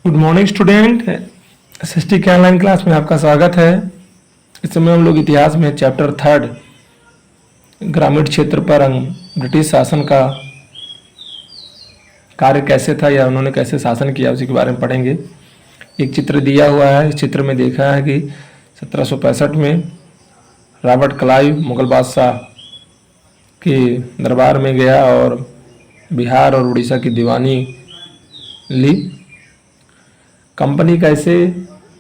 Good morning student. SST के online class में आपका स्वागत है। इस समय हम लोग इतिहास में चैप्टर 3 ग्रामीण क्षेत्र पर ब्रिटिश शासन का कार्य कैसे था या उन्होंने कैसे शासन किया उसी के बारे में पढ़ेंगे। एक चित्र दिया हुआ है। इस चित्र में देखा है कि 1765 में रॉबर्ट क्लाइव मुगल बादशाह के दरबार में गया और बिहार और उड़ीसा की दीवानी ली। कंपनी कैसे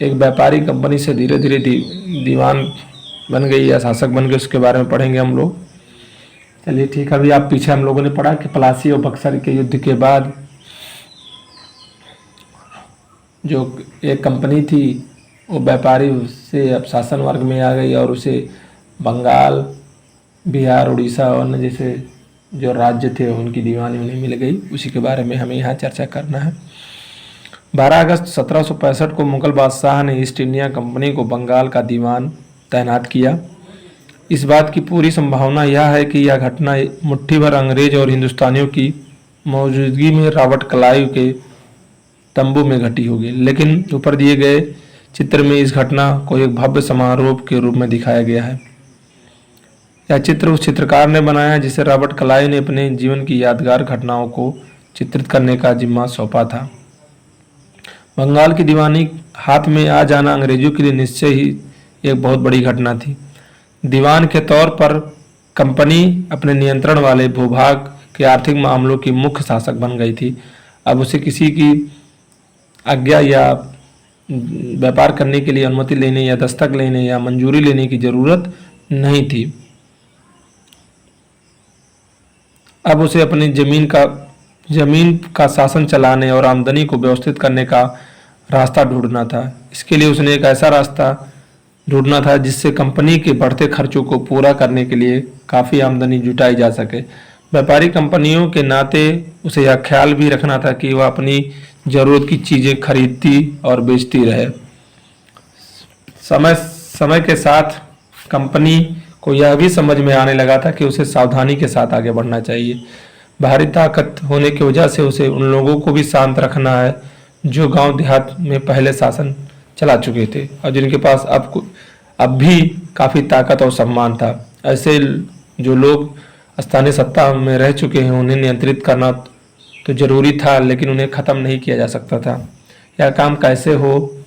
एक व्यापारी कंपनी से धीरे धीरे दीवान बन गई या शासक बन गई, उसके बारे में पढ़ेंगे हम लोग। चलिए ठीक है। अभी आप पीछे हम लोगों ने पढ़ा कि प्लासी और बक्सर के युद्ध के बाद जो एक कंपनी थी वो व्यापारी से अब शासन वर्ग में आ गई और उसे बंगाल, बिहार, उड़ीसा और अन्य जैसे जो राज्य थे उनकी दीवानी उन्हें मिल गई। उसी के बारे में हमें यहाँ चर्चा करना है। 12 अगस्त 1765 को मुगल बादशाह ने ईस्ट इंडिया कंपनी को बंगाल का दीवान तैनात किया। इस बात की पूरी संभावना यह है कि यह घटना मुट्ठी भर अंग्रेज और हिंदुस्तानियों की मौजूदगी में रॉबर्ट क्लाइव के तंबू में घटी होगी, लेकिन ऊपर दिए गए चित्र में इस घटना को एक भव्य समारोह के रूप में दिखाया गया है। यह चित्र उस चित्रकार ने बनाया जिसे रॉबर्ट क्लाइव ने अपने जीवन की यादगार घटनाओं को चित्रित करने का जिम्मा सौंपा था। बंगाल की दीवानी हाथ में आ जाना अंग्रेजों के लिए निश्चय ही एक बहुत बड़ी घटना थी। दीवान के तौर पर कंपनी अपने नियंत्रण वाले भूभाग के आर्थिक मामलों की मुख्य शासक बन गई थी। अब उसे किसी की आज्ञा या व्यापार करने के लिए अनुमति लेने या दस्तक लेने या मंजूरी लेने की जरूरत नहीं थी। अब उसे अपनी जमीन का शासन चलाने और आमदनी को व्यवस्थित करने का रास्ता ढूंढना था। इसके लिए उसने एक ऐसा रास्ता ढूंढना था जिससे कंपनी के बढ़ते खर्चों को पूरा करने के लिए काफ़ी आमदनी जुटाई जा सके। व्यापारी कंपनियों के नाते उसे यह ख्याल भी रखना था कि वह अपनी ज़रूरत की चीज़ें खरीदती और बेचती रहे। समय के साथ कंपनी को यह भी समझ में आने लगा था कि उसे सावधानी के साथ आगे बढ़ना चाहिए। बाहरी ताकत होने की वजह से उसे उन लोगों को भी शांत रखना है जो गांव देहात में पहले शासन चला चुके थे और जिनके पास अब भी काफ़ी ताकत और सम्मान था। ऐसे जो लोग स्थानीय सत्ता में रह चुके हैं उन्हें नियंत्रित करना तो जरूरी था, लेकिन उन्हें ख़त्म नहीं किया जा सकता था। यह काम कैसे हो,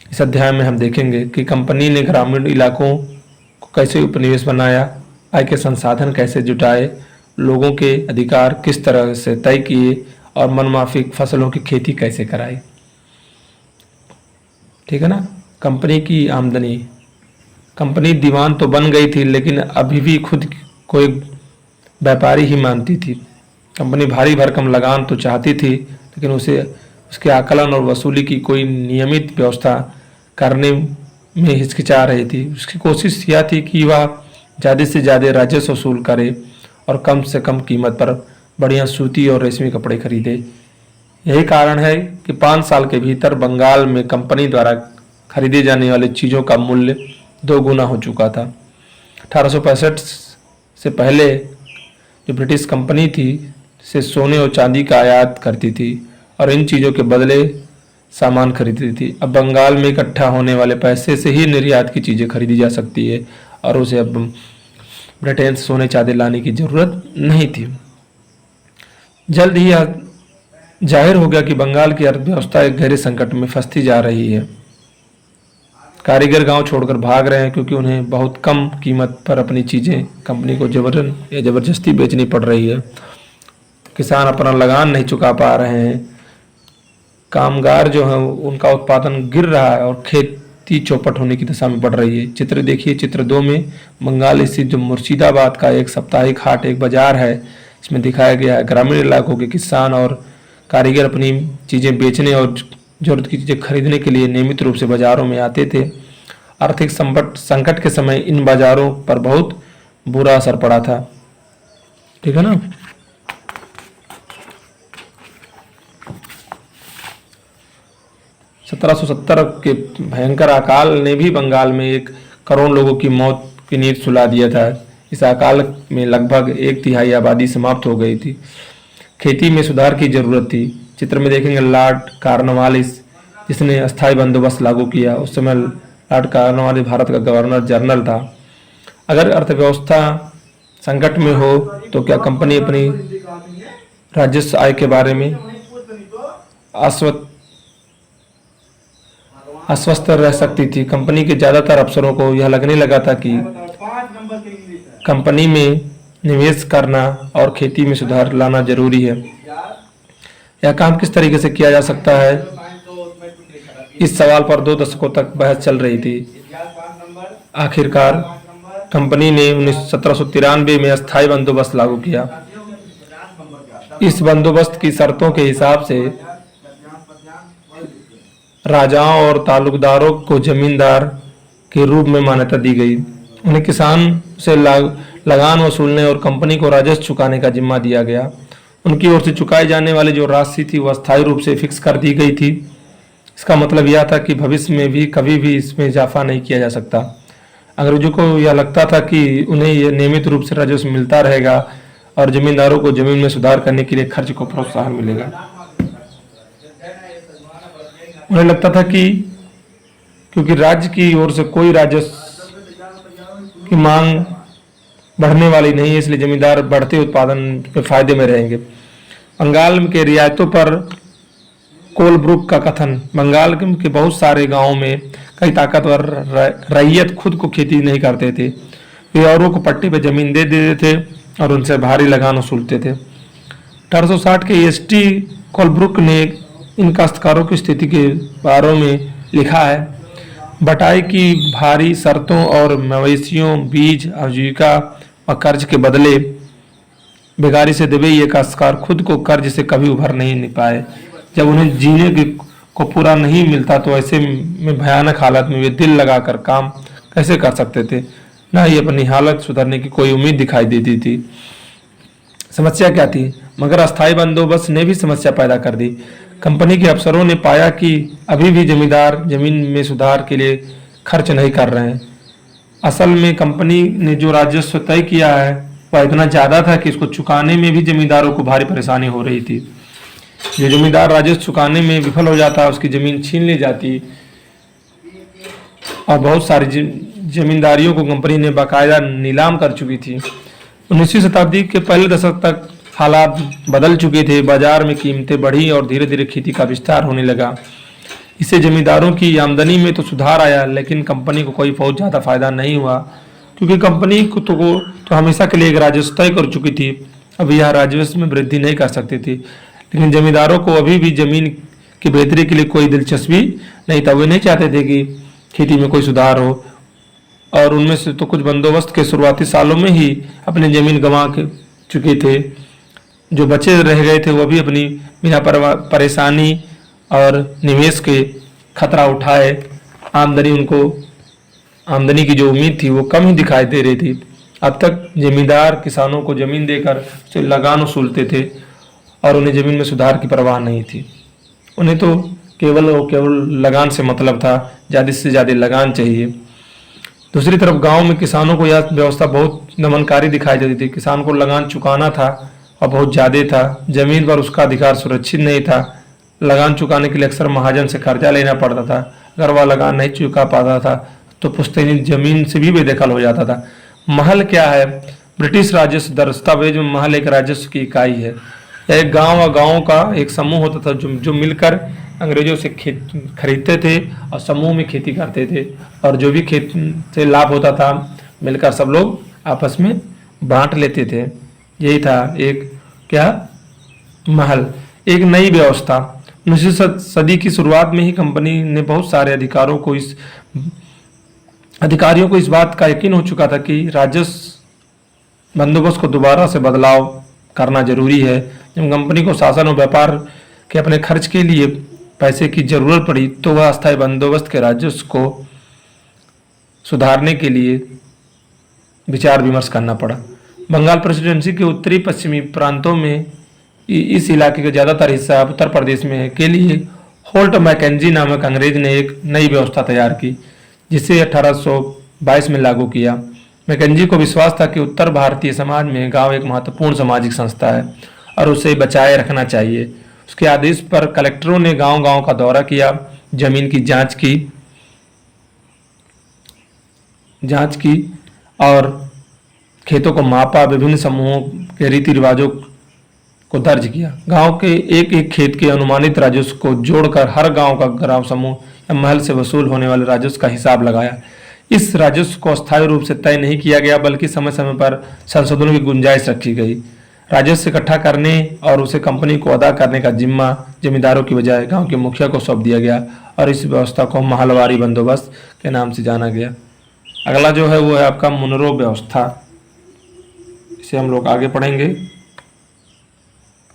इस अध्याय में हम देखेंगे कि कंपनी ने ग्रामीण इलाकों को कैसे उपनिवेश बनाया, आय के संसाधन कैसे जुटाए, लोगों के अधिकार किस तरह से तय किए और मनमाफिक फसलों की खेती कैसे कराई। ठीक है ना। कंपनी की आमदनी, कंपनी दीवान तो बन गई थी लेकिन अभी भी खुद को एक व्यापारी ही मानती थी। कंपनी भारी भरकम लगान तो चाहती थी लेकिन उसे उसके आकलन और वसूली की कोई नियमित व्यवस्था करने में हिचकिचा रही थी। उसकी कोशिश यह थी कि वह ज़्यादा से ज़्यादा राजस्व वसूल करे और कम से कम कीमत पर बढ़िया सूती और रेशमी कपड़े खरीदे। यही कारण है कि 5 साल के भीतर बंगाल में कंपनी द्वारा खरीदे जाने वाले चीज़ों का मूल्य 2 गुना हो चुका था। 1865 से पहले जो ब्रिटिश कंपनी थी से सोने और चांदी का आयात करती थी और इन चीज़ों के बदले सामान खरीदती थी। अब बंगाल में इकट्ठा होने वाले पैसे से ही निर्यात की चीज़ें खरीदी जा सकती है और उसे अब ब्रिटेन से सोने चांदी लाने की जरूरत नहीं थी। जल्द ही यह जाहिर हो गया कि बंगाल की अर्थव्यवस्था एक गहरे संकट में फंसती जा रही है। कारीगर गांव छोड़कर भाग रहे हैं क्योंकि उन्हें बहुत कम कीमत पर अपनी चीज़ें कंपनी को जबरन या ज़बरदस्ती बेचनी पड़ रही है। किसान अपना लगान नहीं चुका पा रहे हैं, कामगार जो हैं उनका उत्पादन गिर रहा है और खेती चौपट होने की दशा में बढ़ रही है। चित्र देखिए, चित्र 2 में बंगाल स्थित जो मुर्शिदाबाद का एक साप्ताहिक हाट, एक बाजार है, इसमें दिखाया गया है ग्रामीण इलाकों के किसान और कारीगर अपनी चीज़ें बेचने और जरूरत की चीज़ें खरीदने के लिए नियमित रूप से बाज़ारों में आते थे। आर्थिक संकट के समय इन बाज़ारों पर बहुत बुरा असर पड़ा था। ठीक है ना। सत्रह सौ 1770 के भयंकर अकाल ने भी बंगाल में 1 करोड़ लोगों की मौत की नींद सुला दिया था। इस अकाल में लगभग 1/3 आबादी समाप्त हो गई थी। खेती में सुधार की जरूरत थी। चित्र में देखेंगे लॉर्ड कार्नवालिस जिसने अस्थायी बंदोबस्त लागू किया। उस समय लॉर्ड कॉर्नवालिस भारत का गवर्नर जनरल था। अगर अर्थव्यवस्था संकट में हो तो क्या कंपनी अपनी राजस्व आय के बारे में आश्वस्त रह सकती थी। कंपनी के ज्यादातर अफसरों को यह लगने लगा था कि कंपनी में निवेश करना और खेती में सुधार लाना जरूरी है। यह काम किस तरीके से किया जा सकता है, इस सवाल पर 2 दशकों तक बहस चल रही थी। आखिरकार कंपनी ने 1793 में अस्थायी बंदोबस्त लागू किया। इस बंदोबस्त की शर्तों के हिसाब से राजाओं और तालुकदारों को जमींदार के रूप में मान्यता दी गई। उन्हें किसान से लगान वसूलने और कंपनी को राजस्व चुकाने का जिम्मा दिया गया। उनकी ओर से चुकाई जाने वाली जो राशि थी वह अस्थायी रूप से फिक्स कर दी गई थी। इसका मतलब यह था कि भविष्य में भी कभी भी इसमें इजाफा नहीं किया जा सकता। अंग्रेजों को यह लगता था कि उन्हें यह नियमित रूप से राजस्व मिलता रहेगा और जमींदारों को जमीन में सुधार करने के लिए खर्च को प्रोत्साहन मिलेगा। उन्हें लगता था कि क्योंकि राज्य की ओर से कोई राजस्व की मांग बढ़ने वाली नहीं है, इसलिए जमींदार बढ़ते उत्पादन में फायदे में रहेंगे। बंगाल के रियायतों पर कोलब्रुक का कथन, बंगाल के बहुत सारे गांवों में कई ताकतवर रैयत खुद को खेती नहीं करते थे। वे औरों को पट्टे पे जमीन दे देते थे और उनसे भारी लगान वसूलते थे। 1860 के एसटी कोलब्रुक ने इन काश्तकारों की स्थिति के बारे में लिखा है। बटाई की भारी शर्तों और मवेशियों, बीज, आजीविका और कर्ज के बदले बेगारी से दबे ये काश्तकार खुद को कर्ज से कभी उभर नहीं पाए। जब उन्हें जीने को पूरा नहीं मिलता तो ऐसे में भयानक हालत में वे दिल लगाकर काम कैसे कर सकते थे। न ही अपनी हालत सुधरने की कोई उम्मीद दिखाई देती थी। समस्या क्या थी? मगर अस्थायी बंदोबस्त ने भी समस्या पैदा कर दी। कंपनी के अफसरों ने पाया कि अभी भी जमींदार जमीन में सुधार के लिए खर्च नहीं कर रहे हैं। असल में कंपनी ने जो राजस्व तय किया है वह इतना ज़्यादा था कि इसको चुकाने में भी जमींदारों को भारी परेशानी हो रही थी। जो जमींदार राजस्व चुकाने में विफल हो जाता उसकी जमीन छीन ली जाती और बहुत सारी जमींदारियों को कंपनी ने बाकायदा नीलाम कर चुकी थी। 19वीं शताब्दी के पहले दशक तक हालात बदल चुके थे। बाजार में कीमतें बढ़ी और धीरे धीरे खेती का विस्तार होने लगा। इससे जमींदारों की आमदनी में तो सुधार आया, लेकिन कंपनी को कोई बहुत ज़्यादा फायदा नहीं हुआ, क्योंकि कंपनी को तो हमेशा के लिए एक राजस्व तय कर चुकी थी। अब यह राजस्व में वृद्धि नहीं कर सकती थी। लेकिन जमींदारों को अभी भी जमीन की बेहतरी के लिए कोई दिलचस्पी नहीं था। वे नहीं चाहते थे कि खेती में कोई सुधार हो, और उनमें से तो कुछ बंदोबस्त के शुरुआती सालों में ही अपनी जमीन गंवा चुके थे। जो बचे रह गए थे वो भी अपनी बिना परेशानी और निवेश के खतरा उठाए आमदनी की जो उम्मीद थी वो कम ही दिखाई दे रही थी। अब तक जमींदार किसानों को जमीन देकर उसे लगान वसूलते थे और उन्हें जमीन में सुधार की परवाह नहीं थी। उन्हें तो केवल लगान से मतलब था, ज़्यादा से ज़्यादा लगान चाहिए। दूसरी तरफ गांव में किसानों को यह व्यवस्था बहुत दमनकारी दिखाई देती थी। किसान को लगान चुकाना था और बहुत ज़्यादा था। जमीन पर उसका अधिकार सुरक्षित नहीं था। लगान चुकाने के लिए अक्सर महाजन से कर्जा लेना पड़ता था। अगर वह लगान नहीं चुका पाता था तो पुश्तैनी जमीन से भी बेदखल हो जाता था। महल क्या है? ब्रिटिश राजस्व दस्तावेज में महल एक राजस्व की इकाई है। यह एक गांव और गांवों का एक समूह होता था जो मिलकर अंग्रेजों से खरीदते थे और समूह में खेती करते थे, और जो भी खेत से लाभ होता था मिलकर सब लोग आपस में बांट लेते थे। यही था एक महल, एक नई व्यवस्था। 19वीं सदी की शुरुआत में ही कंपनी ने बहुत सारे अधिकारियों को इस बात का यकीन हो चुका था कि राजस्व बंदोबस्त को दोबारा से बदलाव करना जरूरी है। जब कंपनी को शासन और व्यापार के अपने खर्च के लिए पैसे की जरूरत पड़ी तो वह अस्थायी बंदोबस्त के राजस्व को सुधारने के लिए विचार विमर्श करना पड़ा। बंगाल प्रेसिडेंसी के उत्तरी पश्चिमी प्रांतों में इस इलाके का ज़्यादातर हिस्सा उत्तर प्रदेश में है के लिए होल्ट मैकेंजी नामक अंग्रेज ने एक नई व्यवस्था तैयार की, जिसे 1822 में लागू किया। मैकेंजी को विश्वास था कि उत्तर भारतीय समाज में गांव एक महत्वपूर्ण सामाजिक संस्था है और उसे बचाए रखना चाहिए। उसके आदेश पर कलेक्टरों ने गांव-गांव का दौरा किया जमीन की जांच की और खेतों को मापा, विभिन्न समूहों के रीति रिवाजों को दर्ज किया। गांव के एक एक खेत के अनुमानित राजस्व को जोड़कर हर गांव का ग्राम समूह या महल से वसूल होने वाले राजस्व का हिसाब लगाया। इस राजस्व को अस्थायी रूप से तय नहीं किया गया, बल्कि समय समय पर संशोधनों की गुंजाइश रखी गई। राजस्व इकट्ठा करने और उसे कंपनी को अदा करने का जिम्मा जमींदारों की बजाय गांव के मुखिया को सौंप दिया गया और इस व्यवस्था को महलवारी बंदोबस्त के नाम से जाना गया। अगला जो है वो है आपका मुनरो व्यवस्था। इसे हम लोग आगे पढ़ेंगे।